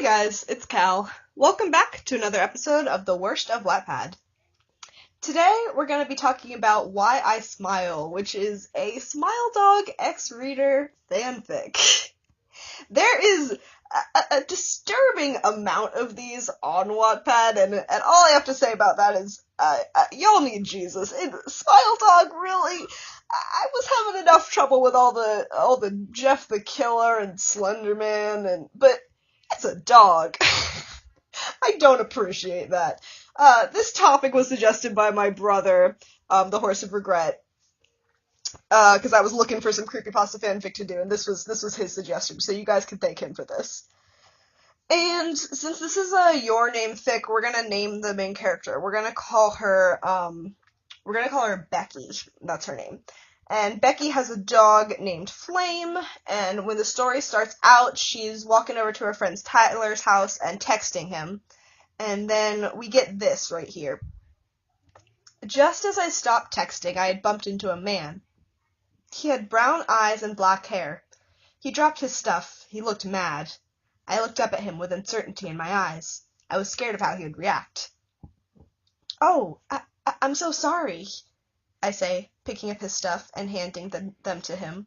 Hey guys, it's Cal. Welcome back to another episode of The Worst of Wattpad. Today we're going to be talking about Why I Smile, which is a Smile Dog X-Reader fanfic. There is a disturbing amount of these on Wattpad, and all I have to say about that is, y'all need Jesus. Smile Dog, really? I was having enough trouble with all the Jeff the Killer and Slender Man, but it's a dog. I don't appreciate that. This topic was suggested by my brother, the Horse of Regret, because I was looking for some creepypasta fanfic to do, and this was his suggestion, so you guys can thank him for this. And since this is a Your Name fic, we're gonna name the main character. We're gonna call her Becky. That's her name. And Becky has a dog named Flame, and when the story starts out, she's walking over to her friend Tyler's house and texting him. And then we get this right here. Just as I stopped texting, I had bumped into a man. He had brown eyes and black hair. He dropped his stuff. He looked mad. I looked up at him with uncertainty in my eyes. I was scared of how he would react. "Oh, I'm so sorry," I say, picking up his stuff and handing them to him.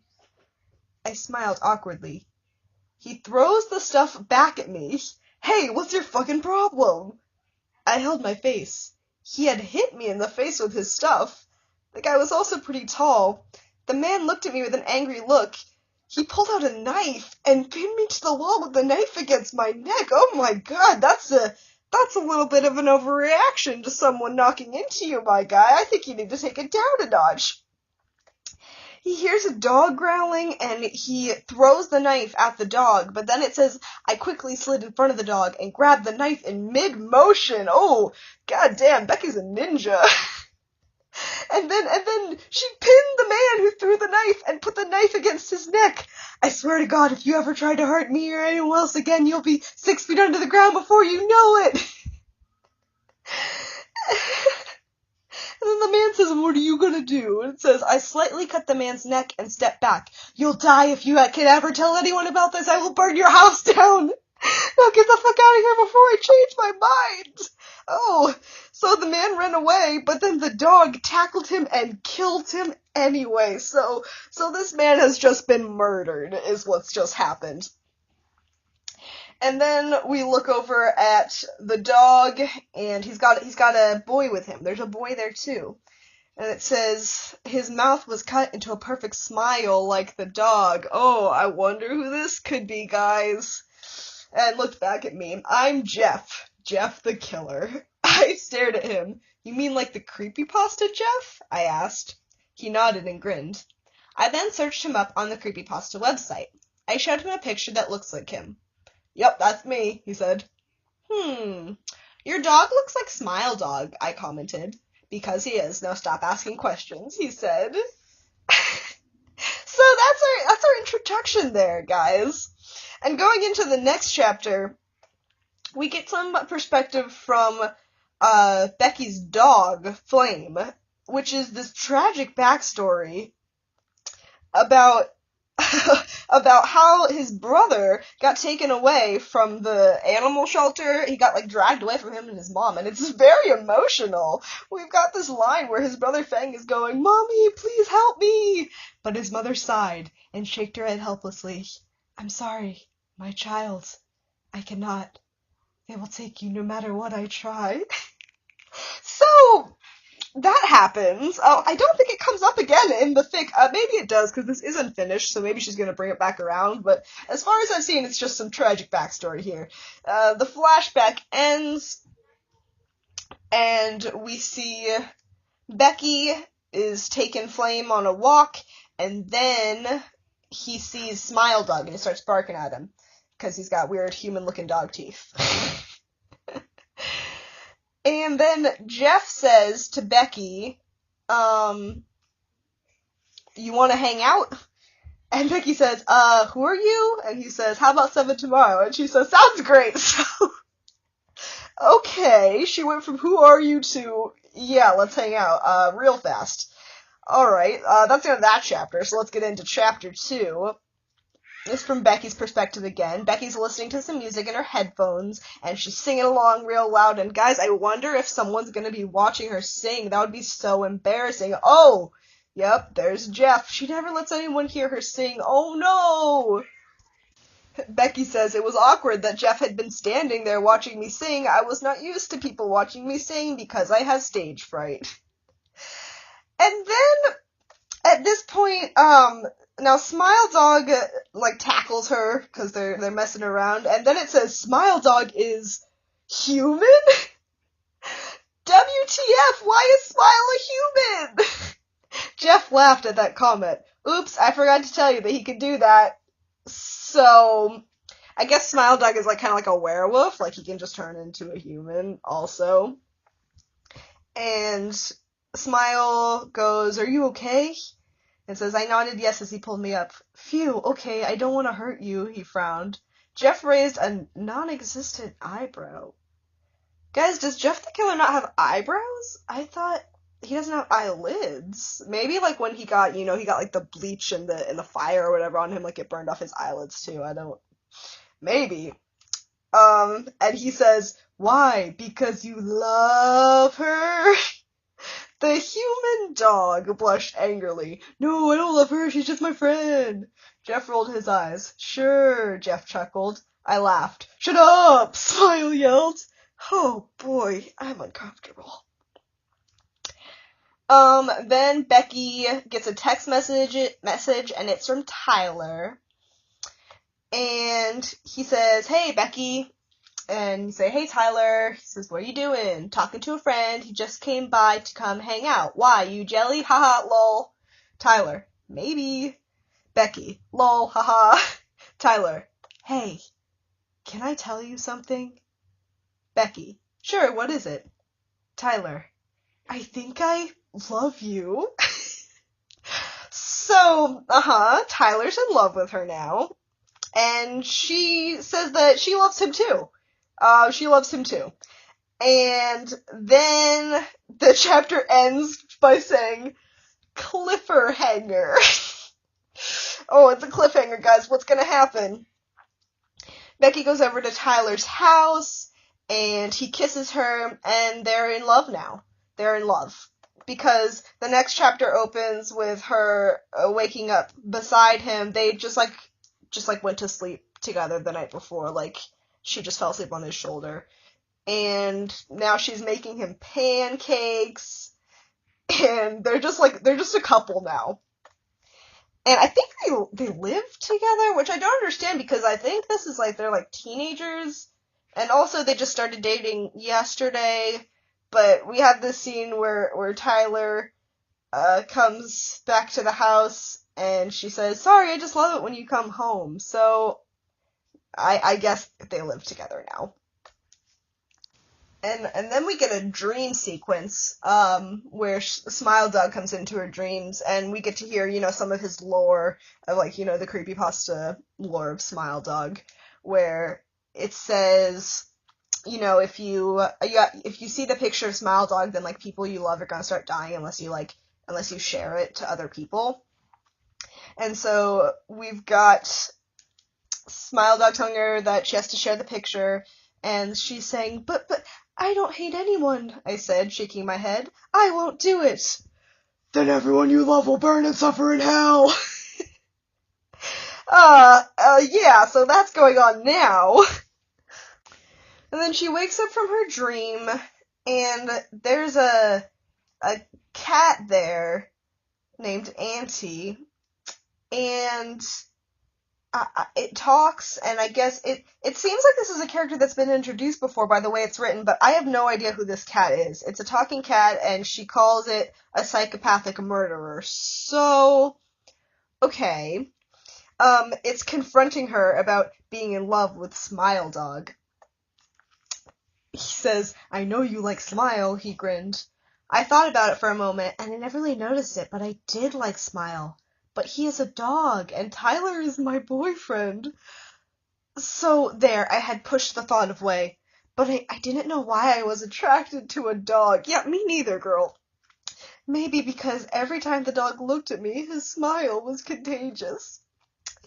I smiled awkwardly. He throws the stuff back at me. "Hey, what's your fucking problem?" I held my face. He had hit me in the face with his stuff. The guy was also pretty tall. The man looked at me with an angry look. He pulled out a knife and pinned me to the wall with the knife against my neck. Oh my god, that's a little bit of an overreaction to someone knocking into you, my guy. I think you need to take it down a notch. He hears a dog growling, and he throws the knife at the dog, but then it says, I quickly slid in front of the dog and grabbed the knife in mid-motion. Oh, goddamn, Becky's a ninja. And then she pinned the man who threw the knife and put the knife against his neck. I swear to God, if you ever try to hurt me or anyone else again, you'll be 6 feet under the ground before you know it. And then the man says, "What are you gonna do?" And it says, I slightly cut the man's neck and stepped back. "You'll die if you can ever tell anyone about this. I will burn your house down. Now get the fuck out of here before I change my mind." Oh, so the man ran away, but then the dog tackled him and killed him anyway. So this man has just been murdered, is what's just happened. And then we look over at the dog, and he's got a boy with him. There's a boy there too. And it says, his mouth was cut into a perfect smile like the dog. Oh, I wonder who this could be, guys. And looked back at me. I'm Jeff the Killer. I stared at him. You mean like the creepypasta Jeff? I asked. He nodded and grinned. I then searched him up on the creepypasta website. I showed him a picture that looks like him. Yep, that's me, he said. Your dog looks like Smile Dog, I commented. Because he is. Now stop asking questions, he said. So that's our introduction there, guys. And going into the next chapter, we get some perspective from Becky's dog, Flame, which is this tragic backstory about how his brother got taken away from the animal shelter. He got, dragged away from him and his mom, and it's very emotional. We've got this line where his brother Fang is going, "Mommy, please help me!" But his mother sighed and shook her head helplessly. "I'm sorry, my child. I cannot. They will take you no matter what I try." So that happens. I don't think it comes up again in the fic. Maybe it does, because this isn't finished, so maybe she's going to bring it back around. But as far as I've seen, it's just some tragic backstory here. The flashback ends, and we see Becky is taking Flame on a walk, and then he sees Smile Dog, and he starts barking at him, because he's got weird human-looking dog teeth. And then Jeff says to Becky, "You want to hang out?" And Becky says, "Who are you?" And he says, "How about 7 tomorrow?" And she says, "Sounds great." So, okay, she went from "who are you" to, "yeah, let's hang out," real fast. Alright, that's the end of that chapter, so let's get into chapter 2. It's from Becky's perspective again. Becky's listening to some music in her headphones, and she's singing along real loud. And guys, I wonder if someone's gonna be watching her sing. That would be so embarrassing. Oh, yep, there's Jeff. She never lets anyone hear her sing. Oh no! Becky says it was awkward that Jeff had been standing there watching me sing. I was not used to people watching me sing because I have stage fright. And then at this point, now Smile Dog like tackles her because they're messing around, and then it says Smile Dog is human. WTF? Why is Smile a human? Jeff laughed at that comment. Oops, I forgot to tell you that he could do that. So, I guess Smile Dog is like kind of like a werewolf, like he can just turn into a human also. And Smile goes, "Are you okay?" And says, I nodded yes as he pulled me up. Phew, okay, I don't want to hurt you, he frowned. Jeff raised a non-existent eyebrow. Guys, does Jeff the Killer not have eyebrows? I thought he doesn't have eyelids. Maybe like when he got, he got like the bleach and the fire or whatever on him, like it burned off his eyelids too. Maybe. And he says, why? Because you love her? The human dog blushed angrily. No, I don't love her, she's just my friend. Jeff rolled his eyes. Sure, Jeff chuckled. I laughed. Shut up, Smile yelled. Oh boy, I'm uncomfortable. Then Becky gets a text message and it's from Tyler. And he says, hey Becky. And you say, hey Tyler. He says, what are you doing? Talking to a friend. He just came by to come hang out. Why, you jelly? Haha, lol. Tyler, maybe. Becky, lol, haha. Tyler, hey, can I tell you something? Becky, sure, what is it? Tyler, I think I love you. So, Tyler's in love with her now. And she says that she loves him too. She loves him too. And then the chapter ends by saying, cliffhanger. Oh, it's a cliffhanger, guys. What's gonna happen? Becky goes over to Tyler's house, and he kisses her, and they're in love now. They're in love. Because the next chapter opens with her waking up beside him. They just went to sleep together the night before, like, she just fell asleep on his shoulder. And now she's making him pancakes, and they're just a couple now. And I think they live together, which I don't understand because I think this is like, they're like teenagers, and also they just started dating yesterday, but we have this scene where Tyler, comes back to the house, and she says, sorry, I just love it when you come home, so I guess they live together now. And then we get a dream sequence, where Smile Dog comes into her dreams, and we get to hear, some of his lore, of like, the creepypasta lore of Smile Dog, where it says, if you see the picture of Smile Dog, then like people you love are gonna start dying unless you share it to other people. And so we've got Smile Dog telling her that she has to share the picture, and she's saying, but I don't hate anyone, I said, shaking my head. I won't do it. Then everyone you love will burn and suffer in hell. Yeah, so that's going on now. And then she wakes up from her dream, and there's a cat there named Auntie, and it talks, and I guess it seems like this is a character that's been introduced before by the way it's written, but I have no idea who this cat is. It's a talking cat, and she calls it a psychopathic murderer. So, okay. It's confronting her about being in love with Smile Dog. He says, I know you like Smile, he grinned. I thought about it for a moment, and I never really noticed it, but I did like Smile. But he is a dog, and Tyler is my boyfriend. So there, I had pushed the thought away. But I didn't know why I was attracted to a dog. Yeah, me neither, girl. Maybe because every time the dog looked at me, his smile was contagious.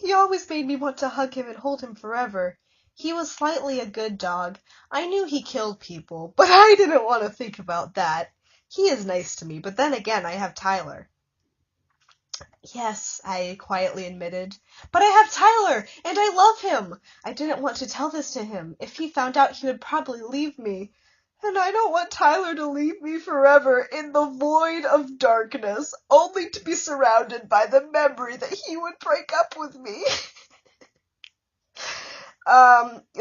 He always made me want to hug him and hold him forever. He was slightly a good dog. I knew he killed people, but I didn't want to think about that. He is nice to me, but then again, I have Tyler. Yes, I quietly admitted. But I have Tyler, and I love him. I didn't want to tell this to him. If he found out, he would probably leave me. And I don't want Tyler to leave me forever in the void of darkness, only to be surrounded by the memory that he would break up with me.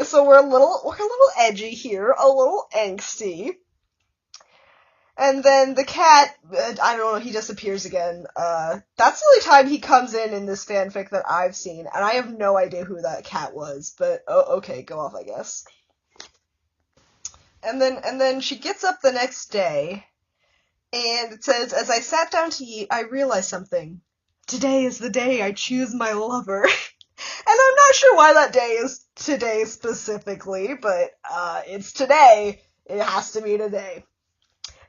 So we're a little edgy here, a little angsty. And then the cat, I don't know, he disappears again. That's the only time he comes in this fanfic that I've seen, and I have no idea who that cat was, but okay, go off, I guess. And then she gets up the next day, and it says, as I sat down to eat, I realized something. Today is the day I choose my lover. And I'm not sure why that day is today specifically, but it's today. It has to be today.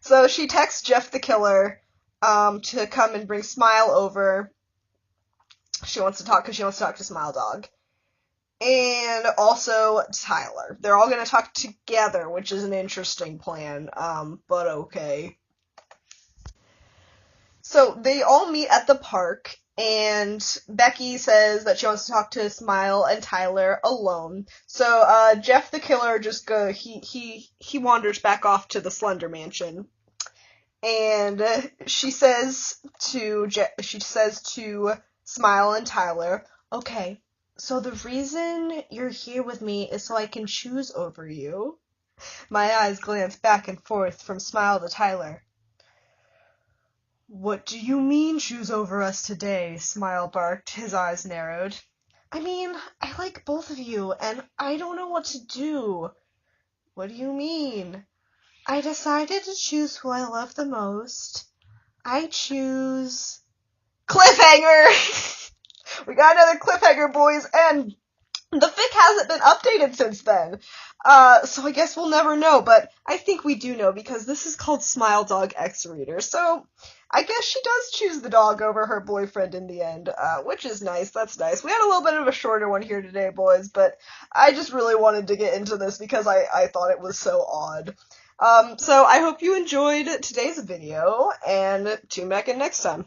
So she texts Jeff the killer to come and bring Smile over. She wants to talk to Smile Dog. And also Tyler. They're all going to talk together, which is an interesting plan, but okay. So they all meet at the park, and Becky says that she wants to talk to Smile and Tyler alone. So Jeff the killer just he wanders back off to the Slender Mansion, and she says to Smile and Tyler, okay, so the reason you're here with me is so I can choose over you. My eyes glance back and forth from Smile to Tyler. What do you mean choose over us today? Smile barked, his eyes narrowed. I mean, I like both of you, and I don't know what to do. What do you mean? I decided to choose who I love the most. I choose... Cliffhanger! We got another cliffhanger, boys, and the fic hasn't been updated since then. So I guess we'll never know, but I think we do know because this is called Smile Dog X Reader. So I guess she does choose the dog over her boyfriend in the end, which is nice. That's nice. We had a little bit of a shorter one here today, boys, but I just really wanted to get into this because I thought it was so odd. So I hope you enjoyed today's video, and tune back in next time.